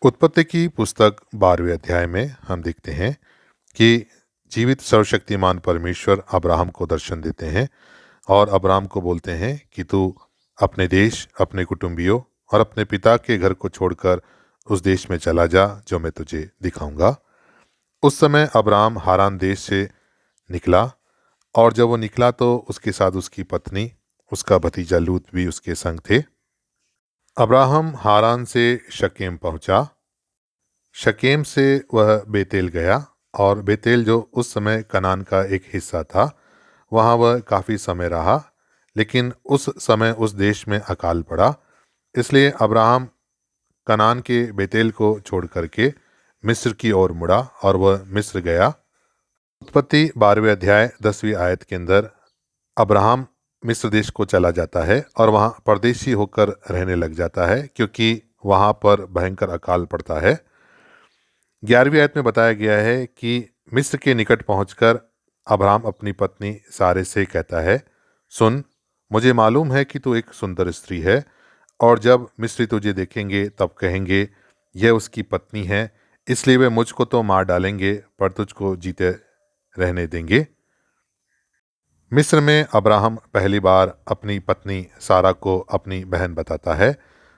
उत्पत्ति की पुस्तक 12वें अध्याय में हम देखते हैं कि जीवित सर्वशक्तिमान परमेश्वर अब्राहम को दर्शन देते हैं और अब्राहम को बोलते हैं कि तू अपने देश, अपने कुटुंबियों और अपने पिता के घर को छोड़कर उस देश में चला जा जो मैं तुझे दिखाऊंगा। उस समय अब्राहम हारान देश से निकला और जब वो निकला तो उसके साथ उसकी पत्नी, उसका भतीजा लूत भी उसके संग थे। अब्राहम हारान से शकेम पहुंचा। शकेम से वह बेतेल गया और बेतेल जो उस समय कनान का एक हिस्सा था, वहाँ वह काफ़ी समय रहा। लेकिन उस समय उस देश में अकाल पड़ा, इसलिए अब्राहम कनान के बेतेल को छोड़ करके मिस्र की ओर मुड़ा और वह मिस्र गया। उत्पत्ति 12वें अध्याय 10वीं आयत के अंदर अब्राहम मिस्र देश को चला जाता है और वहाँ परदेशी होकर रहने लग जाता है, क्योंकि वहाँ पर भयंकर अकाल पड़ता है। 11वीं आयत में बताया गया है कि मिस्र के निकट पहुंचकर अब्राहम अपनी पत्नी सारे से कहता है, सुन, मुझे मालूम है कि तू एक सुंदर स्त्री है और जब मिस्री तुझे देखेंगे तब कहेंगे यह उसकी पत्नी है, इसलिए वे मुझको तो मार डालेंगे पर तुझको जीते रहने देंगे। मिस्र में अब्राहम पहली बार अपनी पत्नी सारा को अपनी बहन बताता है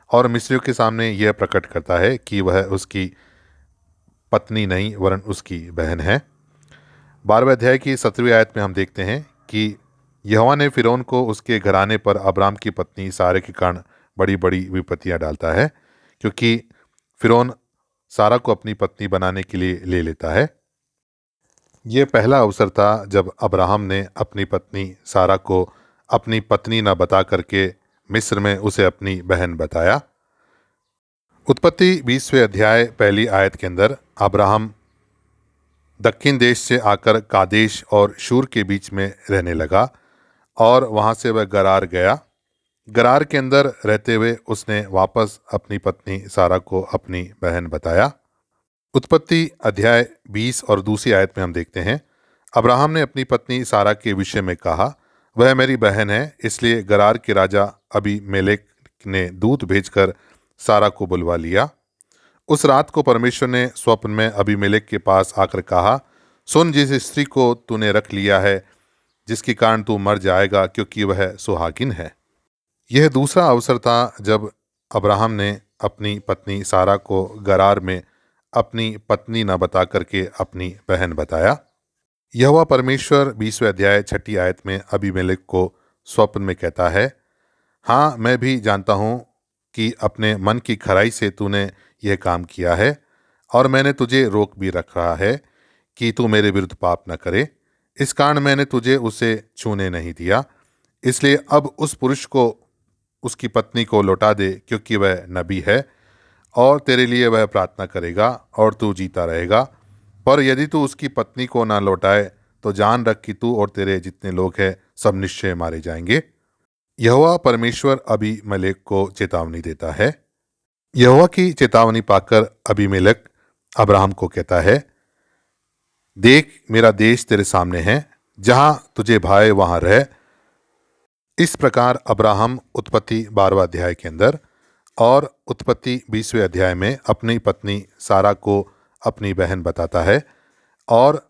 और मिस्रियों के सामने यह प्रकट करता है कि वह उसकी पत्नी नहीं वरन उसकी बहन है। 12वें अध्याय की 17वीं आयत में हम देखते हैं कि यहोवा ने फिरौन को उसके घराने पर अब्राम की पत्नी सारे के कारण बड़ी बड़ी विपत्तियां डालता है, क्योंकि फिरौन सारा को अपनी पत्नी बनाने के लिए ले लेता है। ये पहला अवसर था जब अब्राहम ने अपनी पत्नी सारा को अपनी पत्नी न बता करके मिस्र में उसे अपनी बहन बताया। उत्पत्ति 20वें अध्याय पहली आयत के अंदर अब्राहम दक्षिण देश से आकर कादेश और शूर के बीच में रहने लगा और वहाँ से वह गरार गया। गरार के अंदर रहते हुए उसने वापस अपनी पत्नी सारा को अपनी बहन बताया। उत्पत्ति अध्याय 20 और दूसरी आयत में हम देखते हैं, अब्राहम ने अपनी पत्नी सारा के विषय में कहा, वह मेरी बहन है। इसलिए गरार के राजा अबीमेलेक ने दूत भेजकर सारा को बुलवा लिया। उस रात को परमेश्वर ने स्वप्न में अबीमेलेक के पास आकर कहा, सुन, जिस स्त्री को तूने रख लिया है, जिसके कारण तू मर जाएगा, क्योंकि वह सुहागिन है। यह दूसरा अवसर था जब अब्राहम ने अपनी पत्नी सारा को गरार में अपनी पत्नी न बता करके अपनी बहन बताया। यहोवा परमेश्वर 20वें अध्याय 6ठी आयत में अबीमेलेक को स्वप्न में कहता है, हाँ, मैं भी जानता हूँ कि अपने मन की खराई से तूने यह काम किया है और मैंने तुझे रोक भी रखा है कि तू मेरे विरुद्ध पाप न करे। इस कारण मैंने तुझे उसे छूने नहीं दिया। इसलिए अब उस पुरुष को उसकी पत्नी को लौटा दे, क्योंकि वह नबी है और तेरे लिए वह प्रार्थना करेगा और तू जीता रहेगा। पर यदि तू उसकी पत्नी को ना लौटाए तो जान रख कि तू और तेरे जितने लोग हैं सब निश्चय मारे जाएंगे। यहोवा परमेश्वर अबीमेलेक को चेतावनी देता है। यहोवा की चेतावनी पाकर अबीमेलेक अब्राहम को कहता है, देख, मेरा देश तेरे सामने है, जहां तुझे भाए वहां रह। इस प्रकार अब्राहम उत्पत्ति 12वां अध्याय के अंदर और उत्पत्ति 20वें अध्याय में अपनी पत्नी सारा को अपनी बहन बताता है और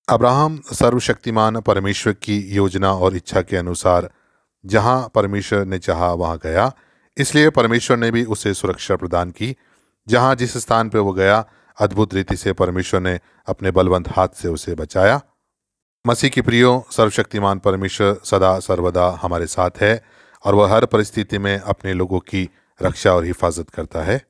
अब्राहम सर्वशक्तिमान परमेश्वर की योजना और इच्छा के अनुसार जहां परमेश्वर ने चाहा वहां गया। इसलिए परमेश्वर ने भी उसे सुरक्षा प्रदान की। जहां जिस स्थान पर वो गया, अद्भुत रीति से परमेश्वर ने अपने बलवंत हाथ से उसे बचाया। मसीह की प्रियो, सर्वशक्तिमान परमेश्वर सदा सर्वदा हमारे साथ है और वह हर परिस्थिति में अपने लोगों की रक्षा और हिफाजत करता है।